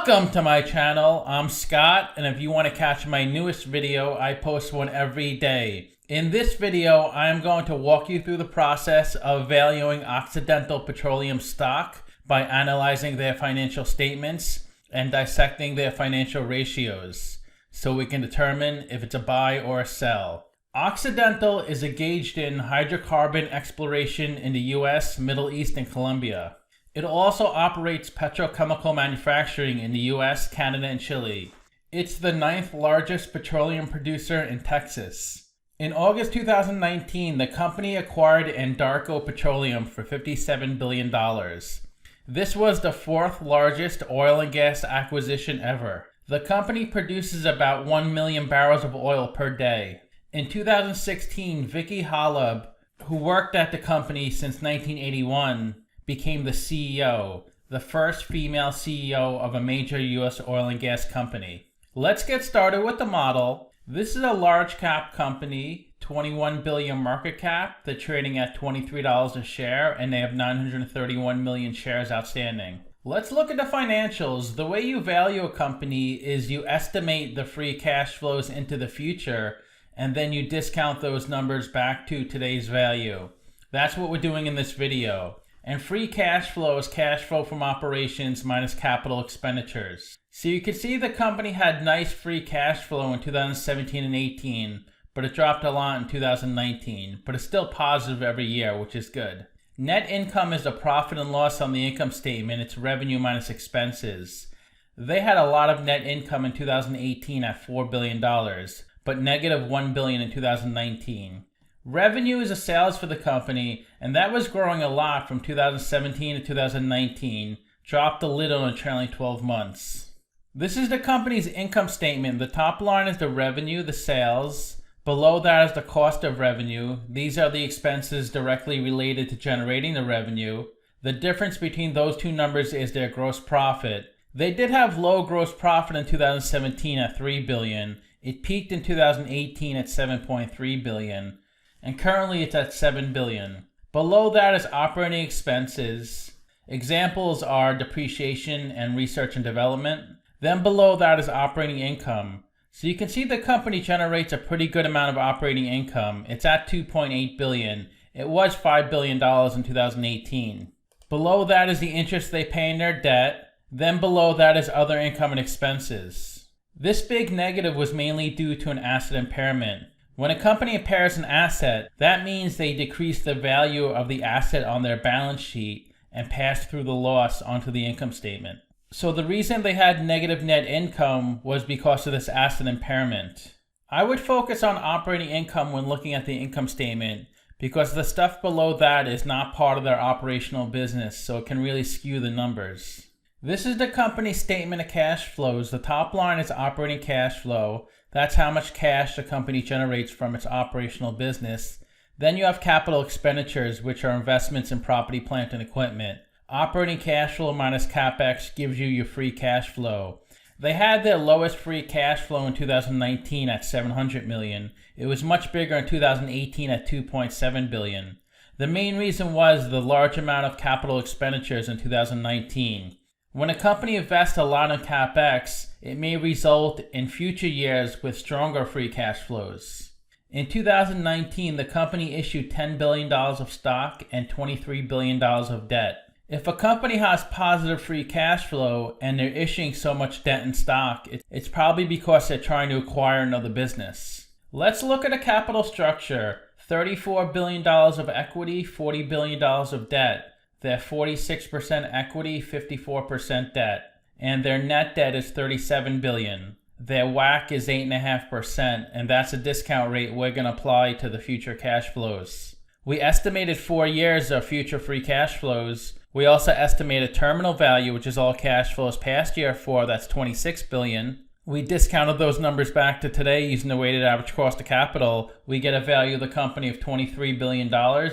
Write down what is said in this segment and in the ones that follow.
Welcome to my channel. I'm Scott, and if you want to catch my newest video, I post one every day. In this video, I'm going to walk you through the process of valuing Occidental Petroleum stock by analyzing their financial statements and dissecting their financial ratios so we can determine if it's a buy or a sell. Occidental is engaged in hydrocarbon exploration in the US, Middle East, and Colombia. It also operates petrochemical manufacturing in the US, Canada, and Chile. It's the 9th largest petroleum producer in Texas. In August 2019, the company acquired Anadarko Petroleum for $57 billion. This was the 4th largest oil and gas acquisition ever. The company produces about 1 million barrels of oil per day. In 2016, Vicki Hollub, who worked at the company since 1981, became the CEO, the first female CEO of a major US oil and gas company. Let's get started with the model. This is a large cap company, 21 billion market cap. They're trading at $23 a share and they have 931 million shares outstanding. Let's look at the financials. The way you value a company is you estimate the free cash flows into the future and then you discount those numbers back to today's value. That's what we're doing in this video. And free cash flow is cash flow from operations minus capital expenditures. So you can see the company had nice free cash flow in 2017 and 18, but it dropped a lot in 2019, but it's still positive every year, which is good. Net income is the profit and loss on the income statement. It's revenue minus expenses. They had a lot of net income in 2018 at $4 billion, but negative $1 billion in 2019. Revenue is the sales for the company, and that was growing a lot from 2017 to 2019, dropped a little in the trailing 12 months. This is the company's income statement. The top line is the revenue, the sales. Below that is the cost of revenue. These are the expenses directly related to generating the revenue. The difference between those two numbers is their gross profit. They did have low gross profit in 2017 at $3 billion. It peaked in 2018 at $7.3 billion. And currently it's at $7 billion. Below that is operating expenses. Examples are depreciation and research and development. Then below that is operating income. So you can see the company generates a pretty good amount of operating income. It's at $2.8 billion. It was $5 billion in 2018. Below that is the interest they pay in their debt. Then below that is other income and expenses. This big negative was mainly due to an asset impairment. When a company impairs an asset, that means they decrease the value of the asset on their balance sheet and pass through the loss onto the income statement. So the reason they had negative net income was because of this asset impairment. I would focus on operating income when looking at the income statement because the stuff below that is not part of their operational business, so it can really skew the numbers. This is the company's statement of cash flows. The top line is operating cash flow. That's how much cash the company generates from its operational business. Then you have capital expenditures, which are investments in property, plant, and equipment. Operating cash flow minus CapEx gives you your free cash flow. They had their lowest free cash flow in 2019 at $700 million. It was much bigger in 2018 at $2.7 billion. The main reason was the large amount of capital expenditures in 2019. When a company invests a lot in CapEx, it may result in future years with stronger free cash flows. In 2019, the company issued $10 billion of stock and $23 billion of debt. If a company has positive free cash flow and they're issuing so much debt and stock, it's probably because they're trying to acquire another business. Let's look at a capital structure. $34 billion of equity, $40 billion of debt. They're 46% equity, 54% debt, and their net debt is $37 billion. Their WACC is 8.5%, and that's a discount rate we're going to apply to the future cash flows. We estimated 4 years of future free cash flows. We also estimated terminal value, which is all cash flows past year 4, that's $26 billion. We discounted those numbers back to today using the weighted average cost of capital. We get a value of the company of $23 billion.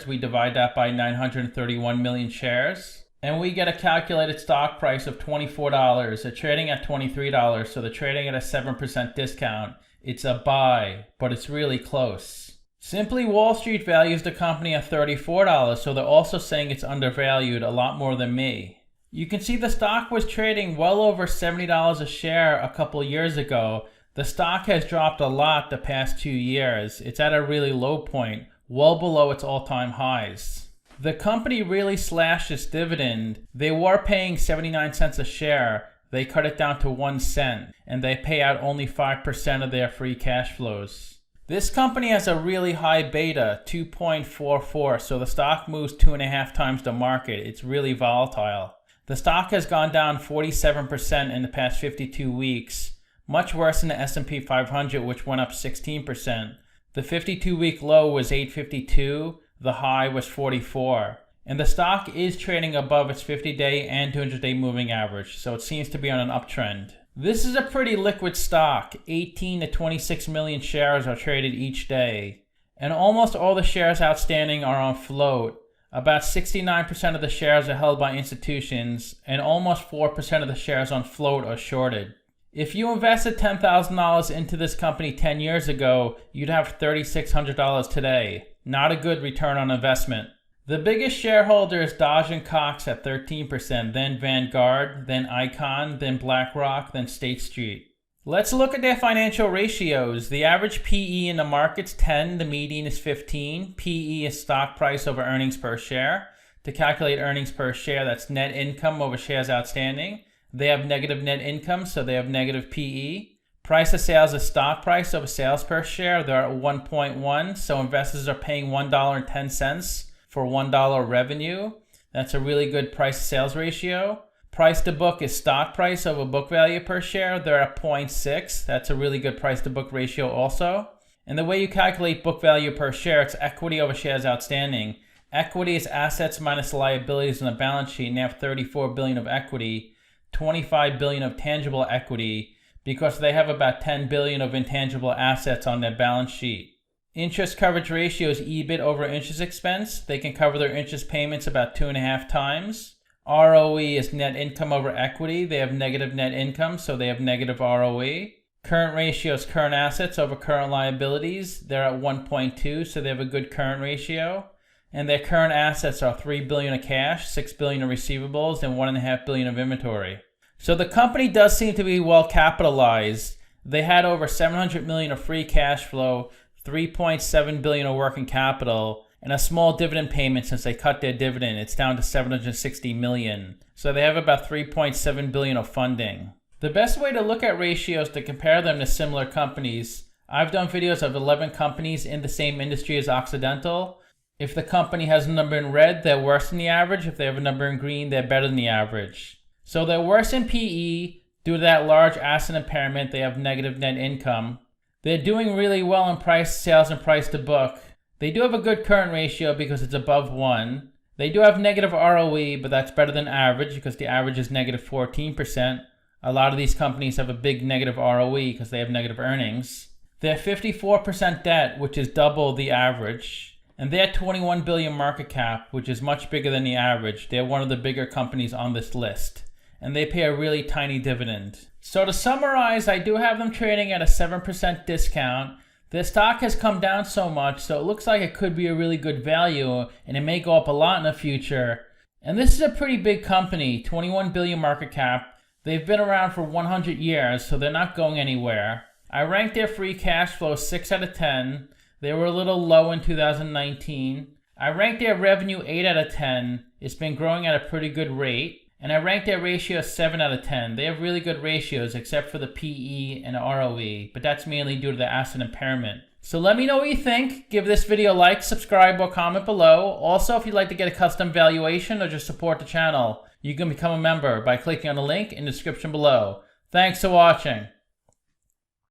We divide that by 931 million shares. And we get a calculated stock price of $24. They're trading at $23, so they're trading at a 7% discount. It's a buy, but it's really close. Simply Wall Street values the company at $34, so they're also saying it's undervalued a lot more than me. You can see the stock was trading well over $70 a share a couple years ago. The stock has dropped a lot the past 2 years. It's at a really low point, well below its all-time highs. The company really slashed its dividend. They were paying 79 cents a share. They cut it down to 1 cent, and they pay out only 5% of their free cash flows. This company has a really high beta, 2.44, so the stock moves 2.5 times the market. It's really volatile. The stock has gone down 47% in the past 52 weeks, much worse than the S&P 500, which went up 16%. The 52-week low was 852, the high was 44. And the stock is trading above its 50-day and 200-day moving average, so it seems to be on an uptrend. This is a pretty liquid stock. 18 to 26 million shares are traded each day. And almost all the shares outstanding are on float. About 69% of the shares are held by institutions, and almost 4% of the shares on float are shorted. If you invested $10,000 into this company 10 years ago, you'd have $3,600 today. Not a good return on investment. The biggest shareholder is Dodge & Cox at 13%, then Vanguard, then Icon, then BlackRock, then State Street. Let's look at their financial ratios. The average PE in the market's 10, the median is 15. PE is stock price over earnings per share. To calculate earnings per share, that's net income over shares outstanding. They have negative net income, so they have negative PE. Price of sales is stock price over sales per share. They're at 1.1, so investors are paying $1.10 for $1 revenue. That's a really good price to sales ratio. Price to book is stock price over book value per share. They're at 0.6. That's a really good price to book ratio also. And the way you calculate book value per share, it's equity over shares outstanding. Equity is assets minus liabilities on the balance sheet, and they have $34 billion of equity, $25 billion of tangible equity, because they have about $10 billion of intangible assets on their balance sheet. Interest coverage ratio is EBIT over interest expense. They can cover their interest payments about 2.5 times. ROE is net income over equity. They have negative net income, so they have negative ROE. Current ratio is current assets over current liabilities. They're at 1.2, so they have a good current ratio. And their current assets are $3 billion of cash, $6 billion of receivables, and $1.5 billion of inventory. So the company does seem to be well capitalized. They had over $700 million of free cash flow, $3.7 billion of working capital, and a small dividend payment since they cut their dividend. It's down to $760 million. So they have about $3.7 billion of funding. The best way to look at ratios to compare them to similar companies, I've done videos of 11 companies in the same industry as Occidental. If the company has a number in red, they're worse than the average. If they have a number in green, they're better than the average. So they're worse in PE. Due to that large asset impairment, they have negative net income. They're doing really well in price sales and price to book. They do have a good current ratio because it's above 1. They do have negative ROE, but that's better than average because the average is negative 14%. A lot of these companies have a big negative ROE because they have negative earnings. They're 54% debt, which is double the average. And they're $21 billion market cap, which is much bigger than the average. They're one of the bigger companies on this list. And they pay a really tiny dividend. So to summarize, I do have them trading at a 7% discount. Their stock has come down so much, so it looks like it could be a really good value, and it may go up a lot in the future. And this is a pretty big company, 21 billion market cap. They've been around for 100 years, so they're not going anywhere. I ranked their free cash flow 6 out of 10. They were a little low in 2019. I ranked their revenue 8 out of 10. It's been growing at a pretty good rate. And I ranked their ratio 7 out of 10. They have really good ratios except for the PE and ROE, but that's mainly due to the asset impairment. So let me know what you think. Give this video a like, subscribe, or comment below. Also, if you'd like to get a custom valuation or just support the channel, you can become a member by clicking on the link in the description below. Thanks for watching.